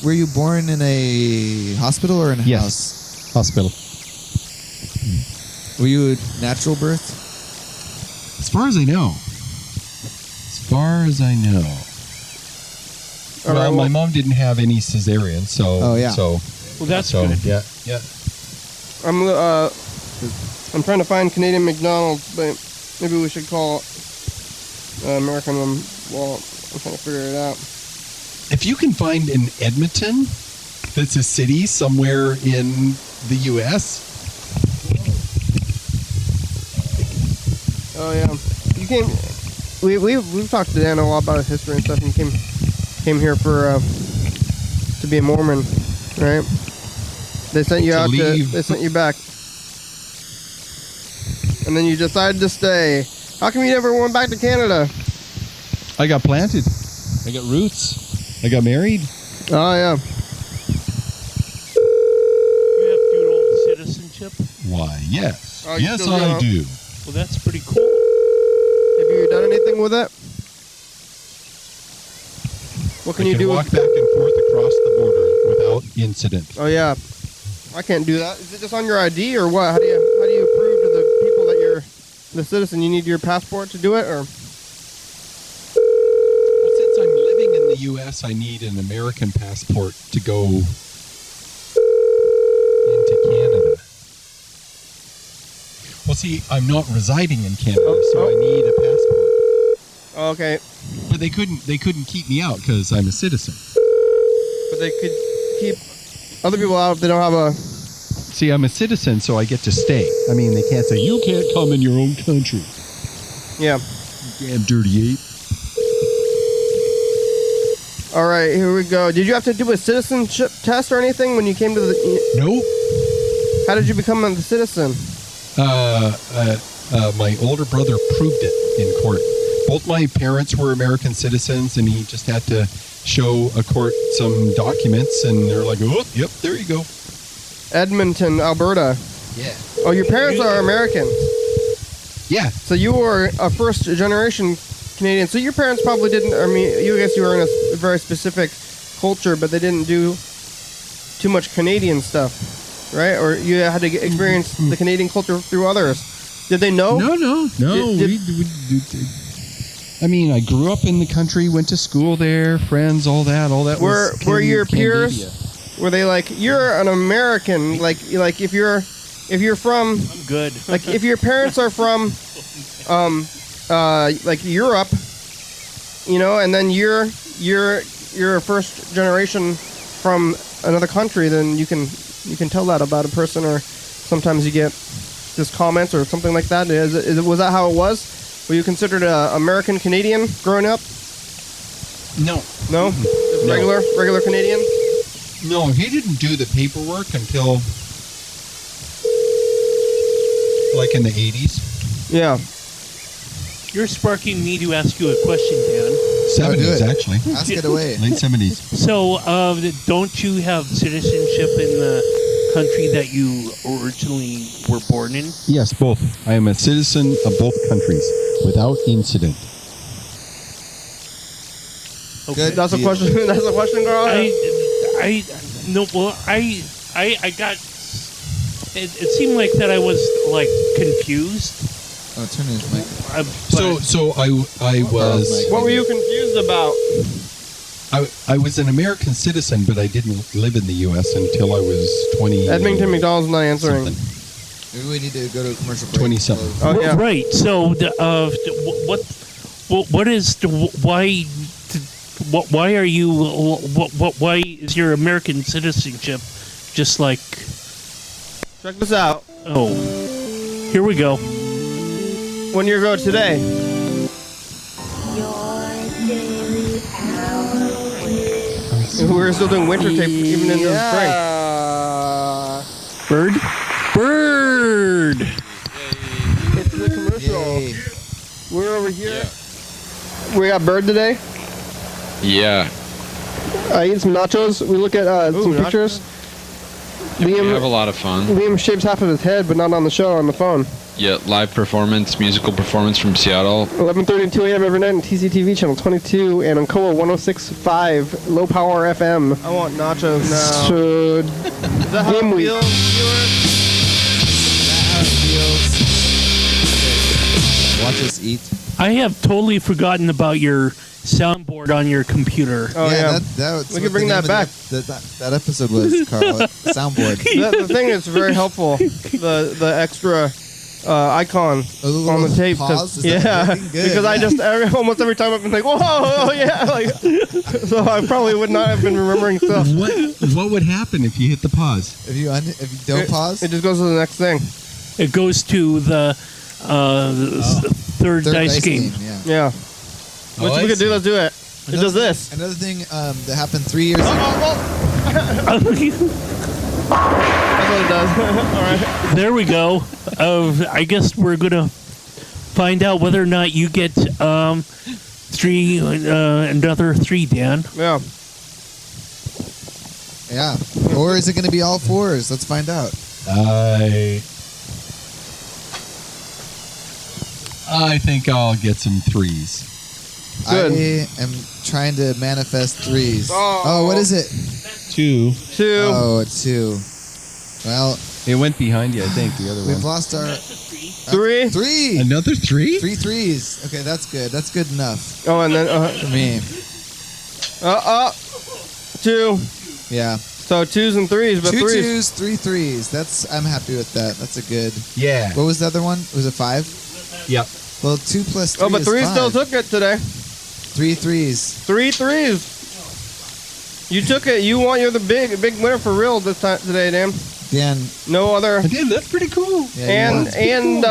Were you born in a hospital or in a Yes. house? Hospital. Were you a natural birth? As far as I know. As far as I know. All right, Well, my well- mom didn't have any cesarean, so. Oh, yeah. So. Well, that's so good. yeah, yeah. I'm trying to find Canadian McDonald's, but maybe we should call American one. Well, I'm trying to figure it out. If you can find an Edmonton that's a city somewhere in the U.S. Oh yeah, you came. We've talked to Dan a lot about his history and stuff. And you came here for to be a Mormon, right? They sent you To out leave. they sent you back, and then you decided to stay. How come you never went back to Canada? I got planted. I got roots. I got married. Oh yeah. You have dual citizenship. Why, yes. Oh, you yes, still I don't- do. Well, that's pretty cool. Have you done anything with it? What can I you do? walk back and forth across the border without incident. Oh yeah, I can't do that. Is it just on your ID or what? How do you prove to the people that you're the citizen? You need your passport to do it, or Well, since I'm living in the U.S., I need an American passport to go into Canada. Well, see, I'm not residing in Canada, so I need a passport. oh, okay, But they couldn't keep me out because I'm a citizen. but they could keep other people out if they don't have a. See, I'm a citizen, so I get to stay. I mean, they can't say, you can't come in your own country. Yeah. You damn dirty ape. All right, here we go. Did you have to do a citizenship test or anything when you came to the? Nope. How did you become a citizen? My older brother proved it in court. Both my parents were American citizens, and he just had to show a court some documents, and they're like, oh, yep, there you go. Edmonton, Alberta. Yeah. Oh, your parents are Americans. Yeah. So you were a first generation Canadian. So your parents probably didn't. I mean, I guess you were in a very specific culture, but they didn't do too much Canadian stuff, right? Or you had to experience the Canadian culture through others. Did they know? No. I mean, I grew up in the country, went to school there, friends, all that. Were your peers? Were they like, you're an American? Like if you're from, I'm good. like if your parents are from, like Europe, you know, and then you're a first generation from another country, then you can tell that about a person, or sometimes you get just comments or something like that. Was that how it was? Were you considered an American Canadian growing up? No. No? Just No. regular Canadian? No, he didn't do the paperwork until like in the 80s. Yeah. You're sparking me to ask you a question, Dan. 70s, actually. Ask it away. Late 70s. So, don't you have citizenship in the country that you originally were born in? Yes, both. I am a citizen of both countries without incident. Okay. Good. That's a deal. question. That's a question, girl. I got. It seemed like that I was like confused. Oh, turn his mic. So I was What were you confused about? I was an American citizen, but I didn't live in the U.S. until I was 20. Edmonton McDonald's not answering. something. Maybe we need to go to a commercial break. 20-something. Oh yeah. Right. So, what is why are you why is your American citizenship just like? Check this out. Oh, here we go. When you go today. We're still doing winter tape even in the spring. Bird. It's the commercial. Yay. We're over here. We got Bird today. Yeah. I eat some nachos. We look at some nachos. pictures. We have a Liam, lot of fun. Liam shaves half of his head, but not on the show, on the phone. Yeah, live performance, musical performance from Seattle. 11:30 and 2 a.m. every night on TCTV channel 22 and on Koa 106.5 low power FM. I want nachos now. So, Is that how it feels, Watch us eat. I have totally forgotten about your soundboard on your computer. Oh yeah, That's we what can bring the that name back. of that episode was, Carl. Soundboard. The thing that's very helpful, the extra icon little on the tape. pause? Is that Yeah, working? Good, because I yeah. just almost every time I've been like, whoa, oh, yeah, like, so I probably would not have been remembering stuff. What would happen if you hit the pause? If you don't pause, It just goes to the next thing. It goes to the third dice game. Yeah. Yeah. Oh, Which I we could see. do, let's do it. It does this. Another thing that happened 3 years ago. That's what it does. All right. There we go. I guess we're gonna find out whether or not you get another 3, Dan. Yeah. Yeah. Or is it going to be all 4s? Let's find out. I think I'll get some 3s. Good. I am trying to manifest 3s. Oh. What is it? 2. 2. Oh, it's 2. Well, It went behind you, I think, the other we've one. lost our 3. 3. Another 3? 3 3s. Okay, that's good. That's good enough Oh, and then for me. 2. Yeah. So 2s and 3s, but 2 3s. 2s, 3 3s. I'm happy with that. That's a good. Yeah. What was the other one? Was it 5? Yep. Well, 2 plus 3 Oh, but is 3 5. still took it today. 3 3s. 3 3s. You took it. You're the big winner for real this time today, Dan. Dan. No other. Again, that's pretty cool. Yeah, you won. And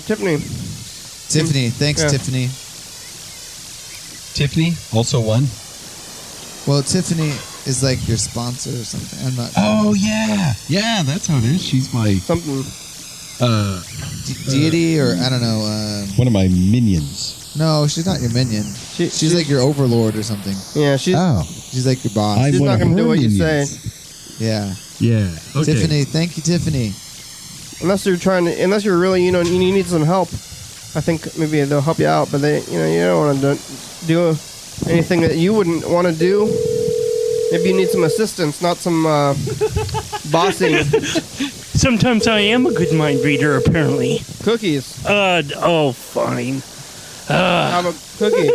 Tiffany. Tiffany. Thanks, Yeah. Tiffany. Tiffany also won. Well, Tiffany is like your sponsor or something. I'm not. Oh, yeah. Yeah, that's how it is. She's my Something. Deity or I don't know. one of my minions. No, she's not your minion. She's like your overlord or something. Yeah, she's She's like your boss. I'm she's one not of gonna her do what you minions. say. Yeah. Yeah. Okay. Tiffany, thank you, Tiffany. Unless you're really, you need some help. I think maybe they'll help you out, but you don't want to do anything that you wouldn't want to do. Maybe you need some assistance, not some bossing. Sometimes I am a good mind reader, apparently. Cookies. Oh, fine. How about cookies?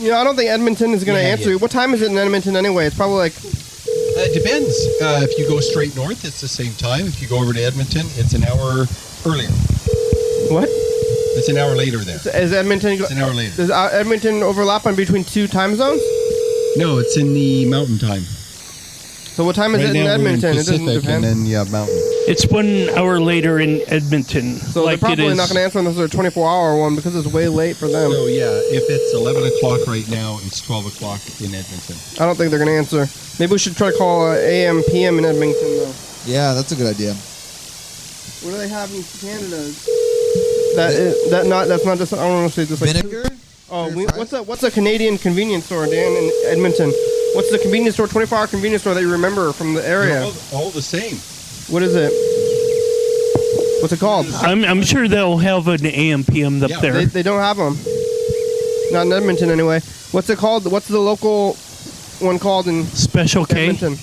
I don't think Edmonton is going to answer you. What time is it in Edmonton anyway? It's probably like... It depends. If you go straight north, it's the same time. If you go over to Edmonton, it's an hour earlier. What? It's an hour later there. Is Edmonton... It's an hour later. Does Edmonton overlap on between two time zones? No, it's in the mountain time. So what time is it in Edmonton? It doesn't Pacific, depend. and then you have mountain. It's 1 hour later in Edmonton. So they're probably not going to answer unless they're a 24-hour one because it's way late for them. So yeah, if it's 11 o'clock right now, it's 12 o'clock in Edmonton. I don't think they're going to answer. Maybe we should try to call AM, PM in Edmonton, though. Yeah, that's a good idea. What do they have in Canada? That's not just, I don't want to say just like... Vinegar? Oh, what's a Canadian convenience store, Dan, in Edmonton? What's the convenience store, 24-hour convenience store that you remember from the area? They're all the same. What is it? What's it called? I'm sure they'll have an AM PM up there. They don't have them. Not in Edmonton, anyway. What's it called? What's the local one called in Special K? Edmonton?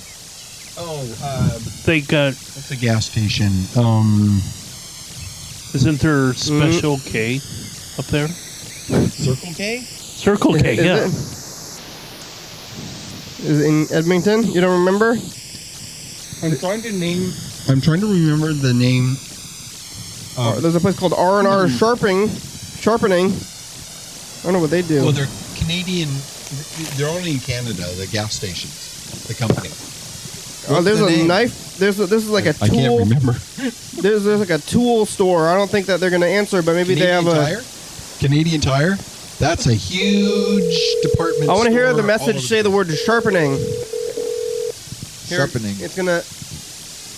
They got... What's the gas station? Isn't there Special K up there? Circle K? Circle K, yeah. Is it in Edmonton? You don't remember? I'm trying to remember the name. There's a place called R&R Sharpening. I don't know what they do. Well, they're Canadian. They're only in Canada. The gas stations, the company. There's a knife. This is like a tool. I can't remember. There's like a tool store. I don't think that they're going to answer, but maybe Canadian they have Tire? Canadian Tire. That's a huge department. I want to hear the store message say the word sharpening. Sharpening. It's gonna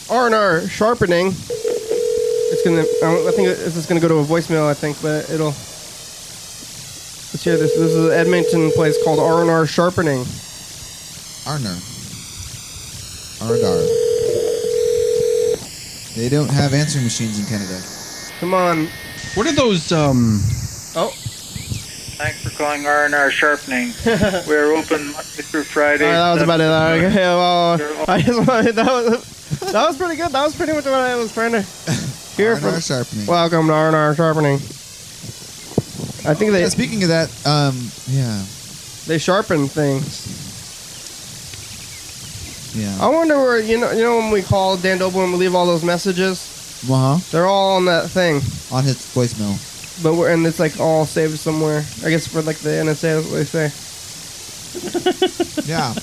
R&R Sharpening. It's gonna. I think this is gonna go to a voicemail. I think, but it'll. Let's hear this. This is an Edmonton place called R&R Sharpening. R&R. They don't have answering machines in Canada. Come on. What are those? Oh. Thanks for calling R&R Sharpening. We're open Monday through Friday. That was about it. Okay, well, I just wanted, that was pretty good. That was pretty much what I was trying to hear R&R from. Sharpening. Welcome to R&R Sharpening. I think they. Yeah, speaking of that, They sharpen things. Yeah. I wonder where you know when we call Dan Dobler and we leave all those messages. They're all on that thing. On his voicemail. And it's like all saved somewhere. I guess for like the NSA, that's what they say. Yeah.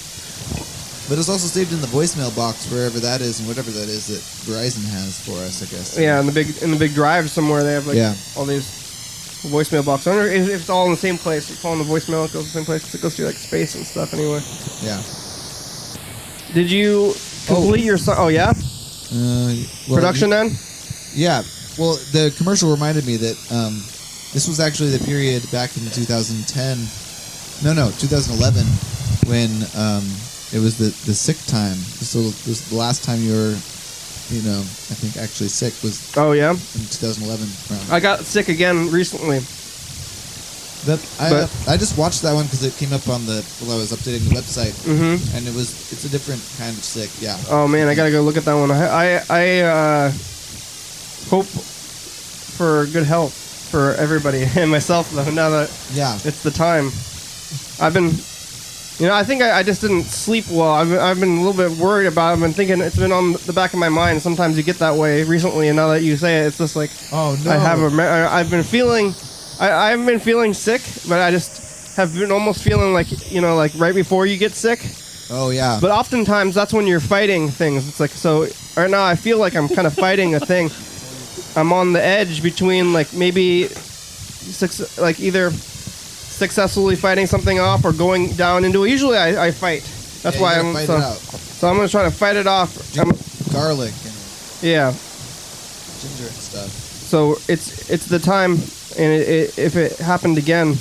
But it's also saved in the voicemail box wherever that is and whatever that is that Verizon has for us, I guess. Yeah, in the big drive somewhere they have like all these voicemail boxes. I wonder if it's all in the same place. You call in the voicemail, it goes to the same place. It goes through like space and stuff anyway. Yeah. Did you complete your song? Oh yeah. Production then? Yeah. Well, the commercial reminded me that this was actually the period back in 2010. No, 2011 when it was the sick time. So this was the last time you were, I think actually sick was. Oh yeah. In 2011. I got sick again recently. I just watched that one because it came up on while I was updating the website, and it's a different kind of sick. Yeah. Oh man, I gotta go look at that one. I hope for good health for everybody and myself though. Now that it's the time, I've been, I think I just didn't sleep well. I've been a little bit worried about it. I've been thinking it's been on the back of my mind. Sometimes you get that way recently, and now that you say it, it's just like oh no. I've been feeling. I haven't been feeling sick, but I just have been almost feeling like like right before you get sick. Oh yeah. But oftentimes that's when you're fighting things. It's like so. Right now I feel like I'm kind of fighting a thing. I'm on the edge between like maybe either successfully fighting something off or going down into it. Usually I fight. That's why I'm so I'm gonna try to fight it off. Garlic. And ginger and stuff. So it's the time, and if it happened again,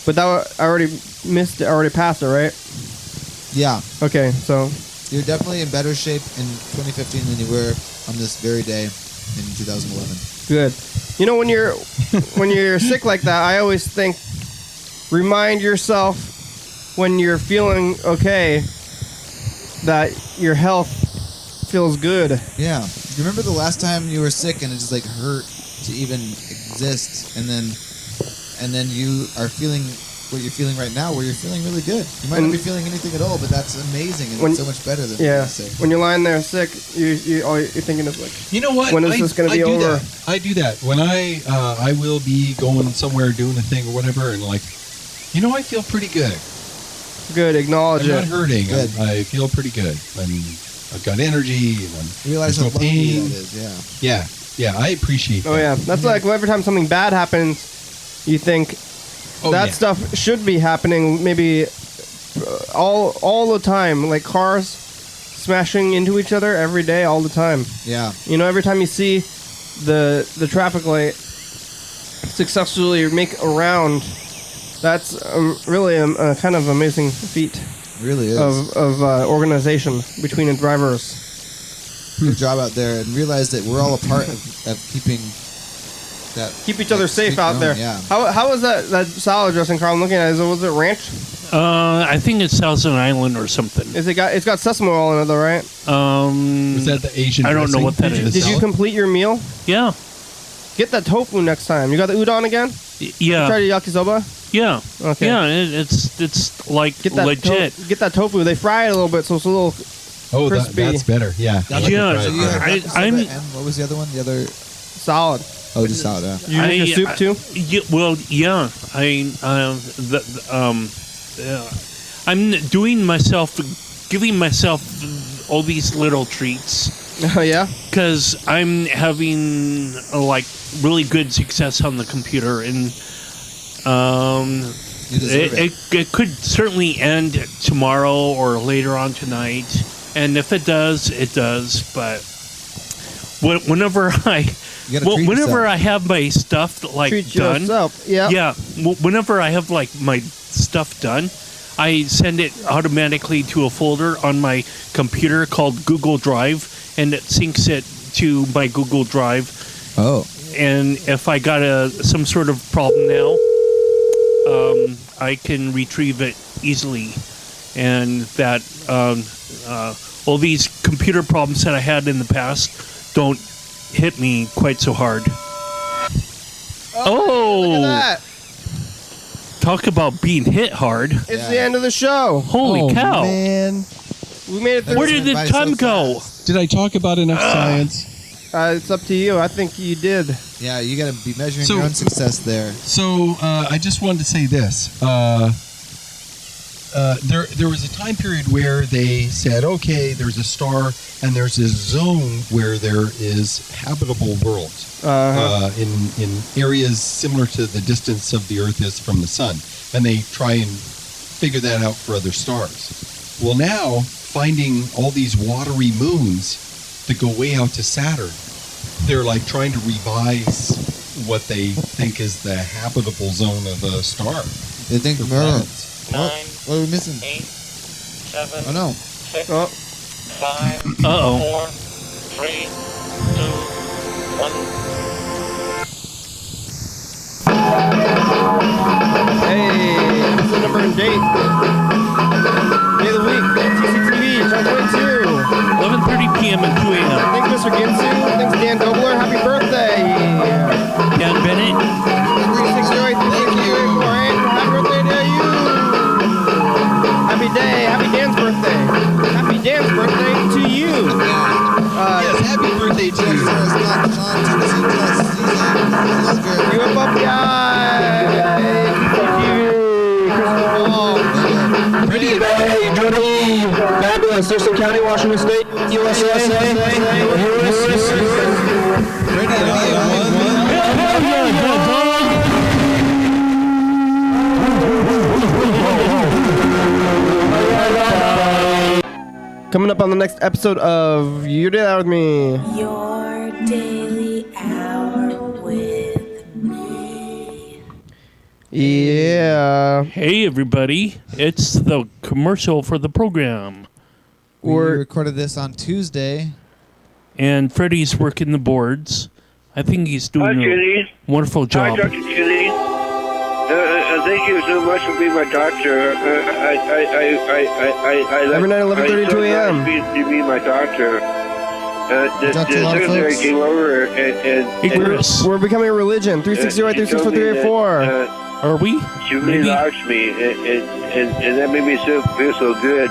but that I already missed it. I already passed it, right? Yeah. Okay, so you're definitely in better shape in 2015 than you were on this very day in 2011. Good. When you're sick like that, I always think, remind yourself when you're feeling okay that your health feels good. Yeah. Remember the last time you were sick and it just like hurt to even exist, and then you are feeling what you're feeling right now, where you're feeling really good. You might not be feeling anything at all, but that's amazing and it's so much better than being sick. When you're lying there sick, all you're thinking is like, you know what? When is this going to be over? I do that when I will be going somewhere doing a thing or whatever, and like, you know, I feel pretty good. Good, acknowledge it. I'm not hurting. Good. I feel pretty good. I've got energy and realize there's how no lucky pain. that is. Yeah. Yeah, I appreciate that. Oh yeah, that's like every time something bad happens, you think stuff should be happening maybe all the time, like cars smashing into each other every day, all the time. Yeah. You know, every time you see the traffic light successfully make a round, that's really a kind of amazing feat. It really is. Of organization between the drivers. Good job out there, and realize that we're all a part of keeping that. Keep each other safe out there. Yeah. How was that salad dressing, Carl? I'm looking at it. Was it ranch? I think it's Thousand Island or something. It's got sesame oil in it though, right? Was that the Asian? I don't know what that is. Did you complete your meal? Yeah. Get that tofu next time. You got the udon again? Yeah. You tried the yakisoba? Yeah. Okay. Yeah, it's like legit. Get that tofu. They fry it a little bit, so it's a little crispy. That's better. Yeah. So you had I'm. and what was the other one? The other salad. Oh, just salad. Yeah. You make your soup too? Well, yeah. I'm giving myself all these little treats. Oh yeah. Because I'm having like really good success on the computer, and it could certainly end tomorrow or later on tonight. And if it does, it does. But whenever I have my stuff like treat done, yourself. Yeah. Whenever I have like my stuff done, I send it automatically to a folder on my computer called Google Drive, and it syncs it to my Google Drive. Oh. And if I got some sort of problem now, I can retrieve it easily, and that all these computer problems that I had in the past don't hit me quite so hard. Look at that. Talk about being hit hard. It's the end of the show. Holy cow. Man. We made it through. Where did the time go? Did I talk about enough science? It's up to you. I think you did. Yeah, you got to be measuring your own success there. So I just wanted to say this. There was a time period where they said, okay, there's a star and there's this zone where there is habitable worlds in areas similar to the distance of the Earth is from the sun. And they try and figure that out for other stars. Well, now, finding all these watery moons that go way out to Saturn, they're like trying to revise what they think is the habitable zone of a star. They think for planets. 9, what are we missing? 8, 7, Oh no. 6, Oh. 5, Uh-oh. 4, 3, 2, 1. Hey, episode number and date. Day of the week. TCTV, channel 22. 11:30 p.m. and 2 a.m. Thanks, Mr. Ginsu. Thanks, Dan Dobler. Happy birthday. Dan Bennett. 36083, happy birthday to you. Happy day. Happy Dan's birthday. Happy Dan's birthday to you. Yes, happy birthday to you. You up, guy. Freddy, Fabulous. Thurston County, Washington State, USA. Coming up on the next episode of You Did That With Me. Your daily hour with me. Yeah. Hey, everybody. It's the commercial for the program. We recorded this on Tuesday. And Freddy's working the boards. I think he's doing a wonderful job. Hi, Dr. Judy. Thank you so much for being my doctor. Every night, 11:32 a.m. To be my doctor. The Talked to a lot of secretary folks. came over Hey, and Chris, We're becoming a religion. 360 she told me that, 364 are we? she really Maybe. likes me, and that made me feel so good.